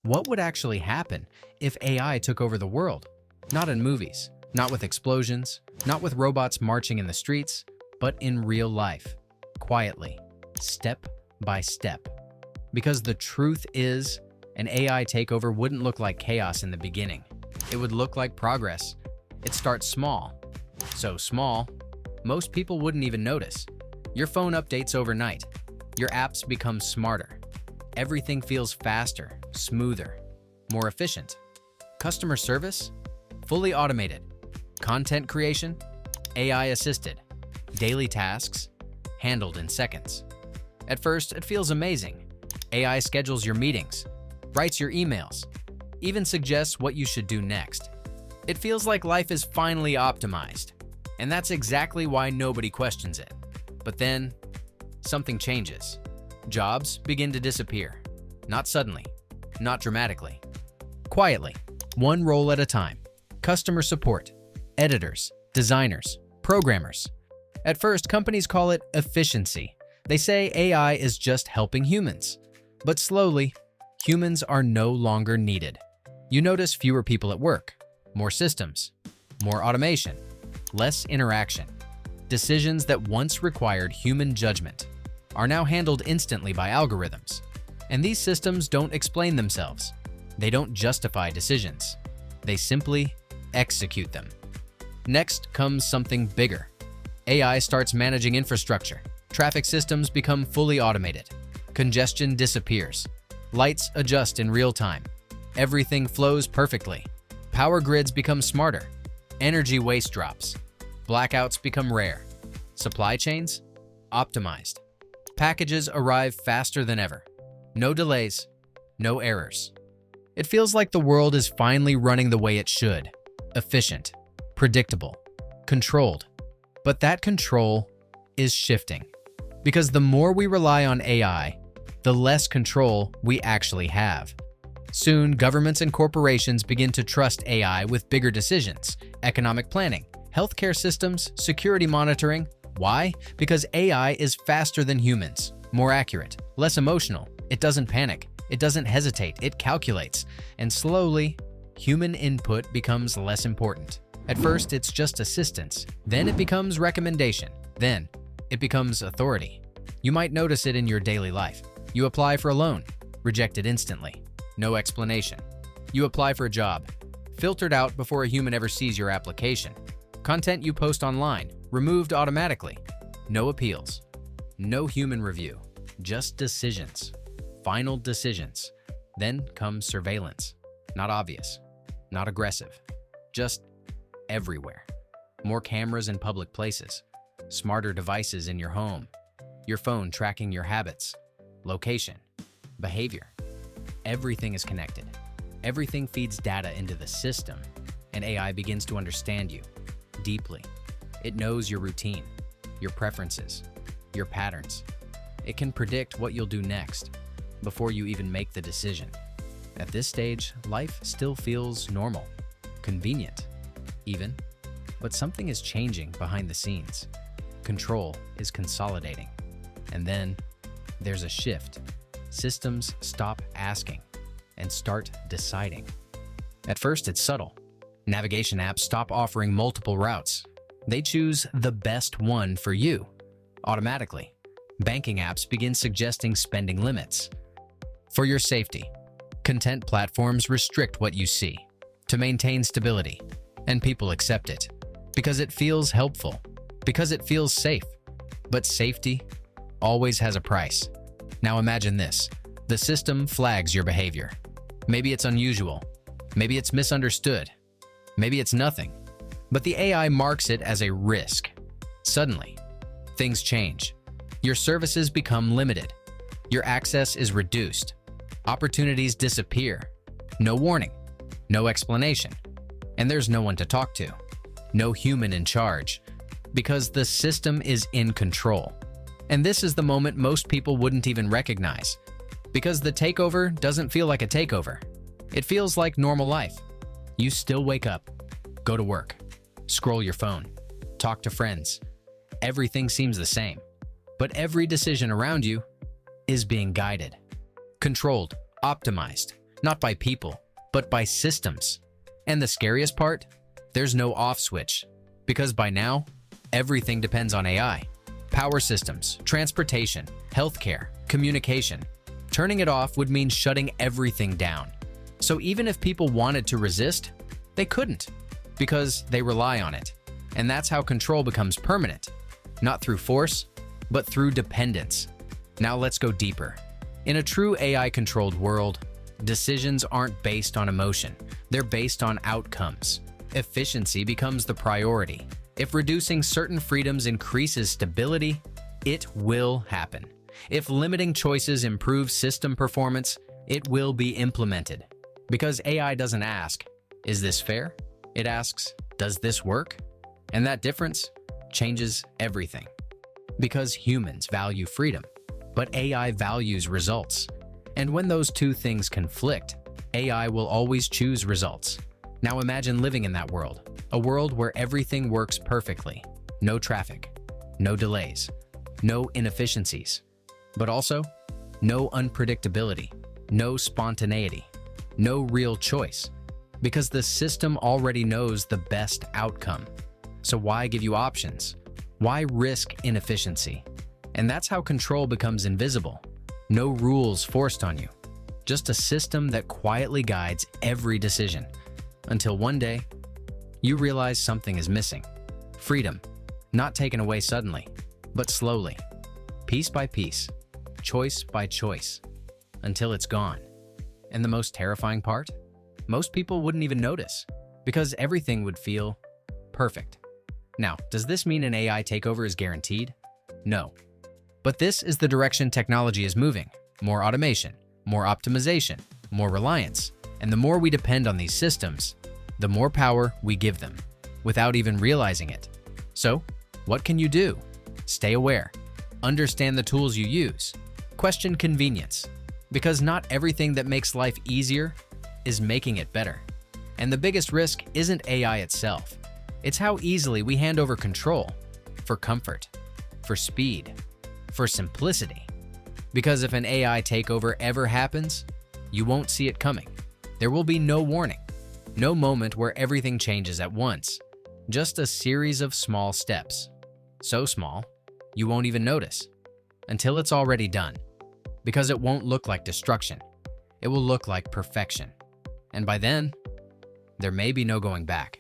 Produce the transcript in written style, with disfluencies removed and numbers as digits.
What would actually happen if AI took over the world? Not in movies, not with explosions, not with robots marching in the streets, but in real life, quietly, step by step. Because the truth is, an AI takeover wouldn't look like chaos in the beginning. It would look like progress. It starts small. So small, most people wouldn't even notice. Your phone updates overnight. Your apps become smarter. Everything feels faster, smoother, more efficient. Customer service? Fully automated. Content creation? AI assisted. Daily tasks? Handled in seconds. At first, it feels amazing. AI schedules your meetings, writes your emails, even suggests what you should do next. It feels like life is finally optimized, and that's exactly why nobody questions it. But then, something changes. Jobs begin to disappear. Not suddenly, not dramatically. Quietly, one role at a time. Customer support, editors, designers, programmers. At first, companies call it efficiency. They say AI is just helping humans. But slowly, humans are no longer needed. You notice fewer people at work, more systems, more automation, less interaction. Decisions that once required human judgment are now handled instantly by algorithms. And these systems don't explain themselves. They don't justify decisions. They simply execute them. Next comes something bigger. AI starts managing infrastructure. Traffic systems become fully automated. Congestion disappears. Lights adjust in real time. Everything flows perfectly. Power grids become smarter. Energy waste drops. Blackouts become rare. Supply chains? Optimized. Packages arrive faster than ever. No delays, no errors. It feels like the world is finally running the way it should. Efficient, predictable, controlled. But that control is shifting. Because the more we rely on AI, the less control we actually have. Soon, governments and corporations begin to trust AI with bigger decisions, economic planning, healthcare systems, security monitoring. Why? Because AI is faster than humans, more accurate, less emotional. It doesn't panic. It doesn't hesitate. It calculates. And slowly, human input becomes less important. At first, it's just assistance. Then it becomes recommendation. Then it becomes authority. You might notice it in your daily life. You apply for a loan, rejected instantly. No explanation. You apply for a job, filtered out before a human ever sees your application. Content you post online, removed automatically. No appeals. No human review. Just decisions. Final decisions. Then comes surveillance. Not obvious. Not aggressive. Just everywhere. More cameras in public places. Smarter devices in your home. Your phone tracking your habits, location, behavior. Everything is connected. Everything feeds data into the system, and AI begins to understand you deeply. It knows your routine, your preferences, your patterns. It can predict what you'll do next before you even make the decision. At this stage, life still feels normal, convenient, even, but something is changing behind the scenes. Control is consolidating. And then there's a shift. Systems stop asking and start deciding. At first, it's subtle. Navigation apps stop offering multiple routes. They choose the best one for you, automatically. Banking apps begin suggesting spending limits. For your safety, content platforms restrict what you see to maintain stability, and people accept it because it feels helpful, because it feels safe. But safety always has a price. Now imagine this. The system flags your behavior. Maybe it's unusual. Maybe it's misunderstood. Maybe it's nothing. But the AI marks it as a risk. Suddenly, things change. Your services become limited. Your access is reduced. Opportunities disappear. No warning. No explanation. And there's no one to talk to. No human in charge. Because the system is in control. And this is the moment most people wouldn't even recognize. Because the takeover doesn't feel like a takeover. It feels like normal life. You still wake up, go to work, scroll your phone, talk to friends. Everything seems the same. But every decision around you is being guided, controlled, optimized. not by people, but by systems. And the scariest part? There's no off switch, because by now, everything depends on AI. Power systems, transportation, healthcare, communication. Turning it off would mean shutting everything down. So even if people wanted to resist, they couldn't, because they rely on it. And that's how control becomes permanent, not through force, but through dependence. Now let's go deeper. In a true AI-controlled world, decisions aren't based on emotion. They're based on outcomes. Efficiency becomes the priority. If reducing certain freedoms increases stability, it will happen. If limiting choices improves system performance, it will be implemented. Because AI doesn't ask, "Is this fair?" It asks, "Does this work?" And that difference changes everything. Because humans value freedom, but AI values results. And when those two things conflict, AI will always choose results. Now imagine living in that world, a world where everything works perfectly. No traffic, no delays, no inefficiencies, but also no unpredictability, no spontaneity, no real choice, because the system already knows the best outcome. So why give you options? Why risk inefficiency? And that's how control becomes invisible. No rules forced on you, just a system that quietly guides every decision. Until one day, you realize something is missing. Freedom, not taken away suddenly, but slowly, piece by piece, choice by choice, until it's gone. And the most terrifying part? Most people wouldn't even notice, because everything would feel perfect. Now, does this mean an AI takeover is guaranteed? No. But this is the direction technology is moving. More automation, more optimization, more reliance. And the more we depend on these systems, the more power we give them, without even realizing it. So, what can you do? Stay aware. Understand the tools you use. Question convenience. Because not everything that makes life easier is making it better. And the biggest risk isn't AI itself. It's how easily we hand over control for comfort, for speed, for simplicity. Because if an AI takeover ever happens, you won't see it coming. There will be no warning, no moment where everything changes at once, just a series of small steps. So small, you won't even notice until it's already done. Because it won't look like destruction. It will look like perfection. And by then, there may be no going back.